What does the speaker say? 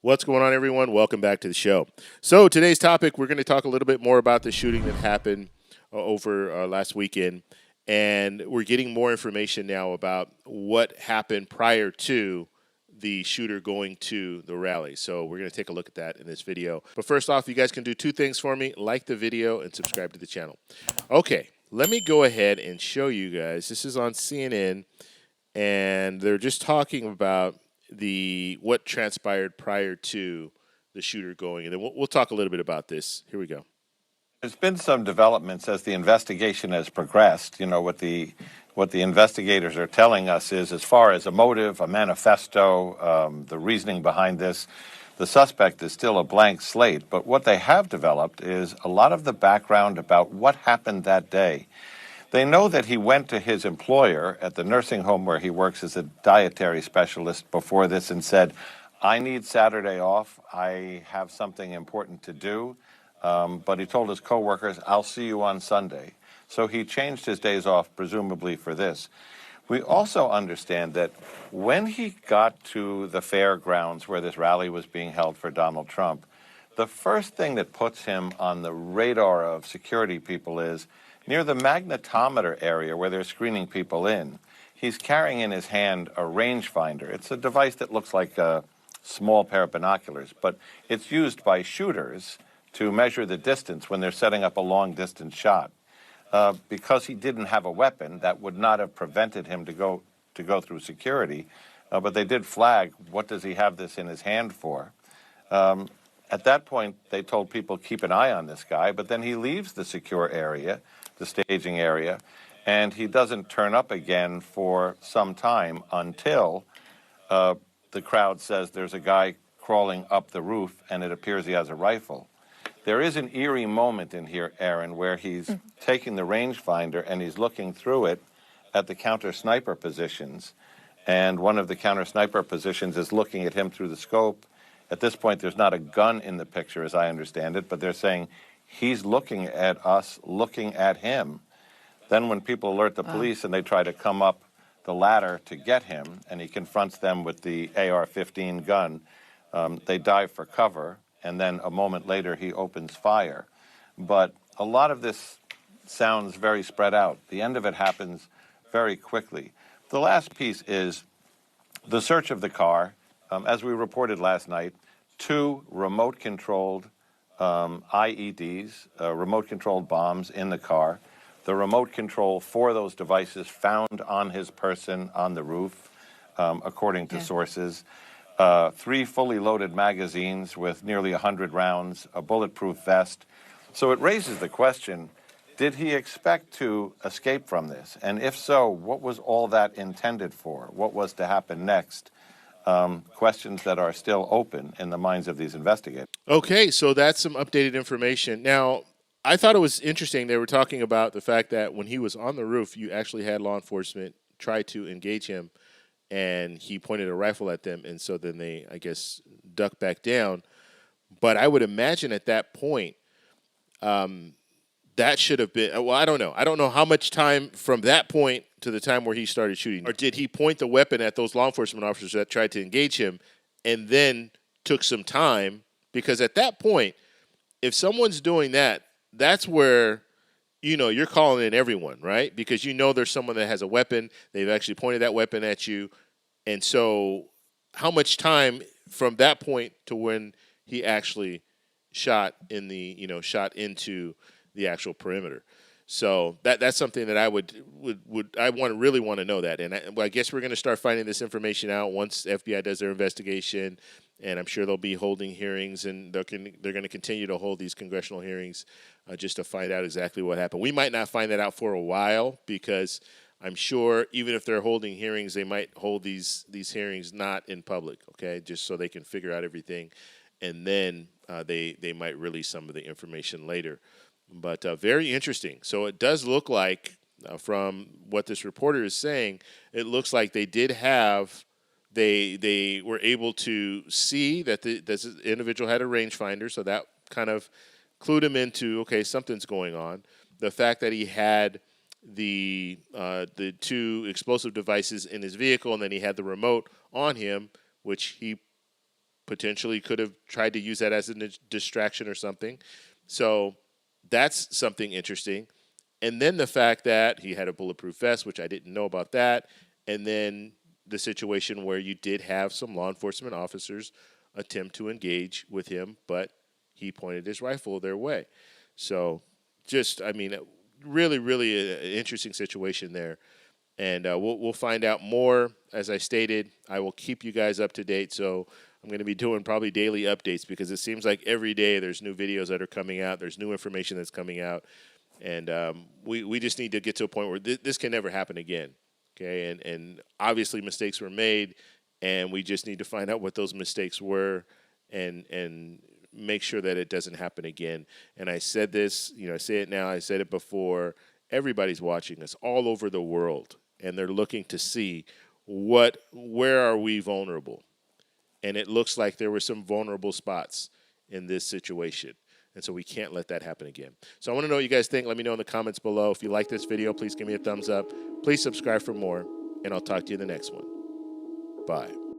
What's going on, everyone? Welcome back to the show. So today's topic, we're going to talk a little bit more about the shooting that happened over last weekend, and we're getting more information now about what happened prior to the shooter going to the rally. So we're going to take a look at that in this video. But first off, you guys can do two things for me: like the video and subscribe to the channel. Okay, let me go ahead and show you guys. This is on CNN, and they're just talking about what transpired prior to the shooter going, and then we'll talk a little bit about this. Here we go. There's been some developments as the investigation has progressed. You know, what the investigators are telling us is, as far as a motive, a manifesto, the reasoning behind this, the suspect is still a blank slate. But what they have developed is a lot of the background about what happened that day. They know that he went to his employer at the nursing home where he works as a dietary specialist before this and said, I need Saturday off. I have something important to do. But he told his coworkers, I'll see you on Sunday. So he changed his days off, presumably for this. We also understand that when he got to the fairgrounds where this rally was being held for Donald Trump, the first thing that puts him on the radar of security people is near the magnetometer area where they're screening people in. He's carrying in his hand a rangefinder. It's a device that looks like a small pair of binoculars, but it's used by shooters to measure the distance when they're setting up a long-distance shot. Because he didn't have a weapon, that would not have prevented him to go through security, but they did flag, what does he have this in his hand for? At that point, they told people, keep an eye on this guy, but then he leaves the secure area, the staging area, and he doesn't turn up again for some time until the crowd says there's a guy crawling up the roof and it appears he has a rifle. There is an eerie moment in here, Aaron, where he's taking the rangefinder and he's looking through it at the counter sniper positions, and one of the counter sniper positions is looking at him through the scope. At this point, there's not a gun in the picture, as I understand it, but they're saying he's looking at us, looking at him. Then when people alert the police and they try to come up the ladder to get him, and he confronts them with the AR-15 gun, they dive for cover, and then a moment later he opens fire. But a lot of this sounds very spread out. The end of it happens very quickly. The last piece is the search of the car. As we reported last night, 2 remote-controlled IEDs, remote-controlled bombs in the car. The remote control for those devices found on his person on the roof, according to sources. 3 fully loaded magazines with nearly 100 rounds, a bulletproof vest. So it raises the question, did he expect to escape from this? And if so, what was all that intended for? What was to happen next? Questions that are still open in the minds of these investigators. Okay, so that's some updated information. Now, I thought it was interesting. They were talking about the fact that when he was on the roof, you actually had law enforcement try to engage him, and he pointed a rifle at them, and so then they, I guess, ducked back down. But I would imagine at that point, that should have been, well, I don't know. I don't know how much time from that point to the time where he started shooting. Or did he point the weapon at those law enforcement officers that tried to engage him and then took some time? Because at that point, if someone's doing that, that's where, you're calling in everyone, right? Because there's someone that has a weapon. They've actually pointed that weapon at you. And so how much time from that point to when he actually shot into the actual perimeter? So that's something that I really want to know that. And I guess we're going to start finding this information out once the FBI does their investigation, and I'm sure they'll be holding hearings, and they're going to continue to hold these congressional hearings just to find out exactly what happened. We might not find that out for a while, because I'm sure even if they're holding hearings, they might hold these hearings not in public, okay, just so they can figure out everything, and then they might release some of the information later. But very interesting. So it does look like, from what this reporter is saying, it looks like they did have, they were able to see that this individual had a rangefinder, so that kind of clued him into, okay, something's going on. The fact that he had the 2 explosive devices in his vehicle, and then he had the remote on him, which he potentially could have tried to use that as a distraction or something. So that's something interesting. And then the fact that he had a bulletproof vest, which I didn't know about that. And then the situation where you did have some law enforcement officers attempt to engage with him, but he pointed his rifle their way. So just, I mean, really, really an interesting situation there. And we'll find out more. As I stated, I will keep you guys up to date. So I'm going to be doing probably daily updates because it seems like every day there's new videos that are coming out. There's new information that's coming out. And we just need to get to a point where this can never happen again. Okay, and obviously mistakes were made, and we just need to find out what those mistakes were and make sure that it doesn't happen again. And I said this, I say it now, I said it before, everybody's watching us all over the world, and they're looking to see where are we vulnerable. And it looks like there were some vulnerable spots in this situation. And so we can't let that happen again. So I want to know what you guys think. Let me know in the comments below. If you like this video, please give me a thumbs up. Please subscribe for more, and I'll talk to you in the next one. Bye.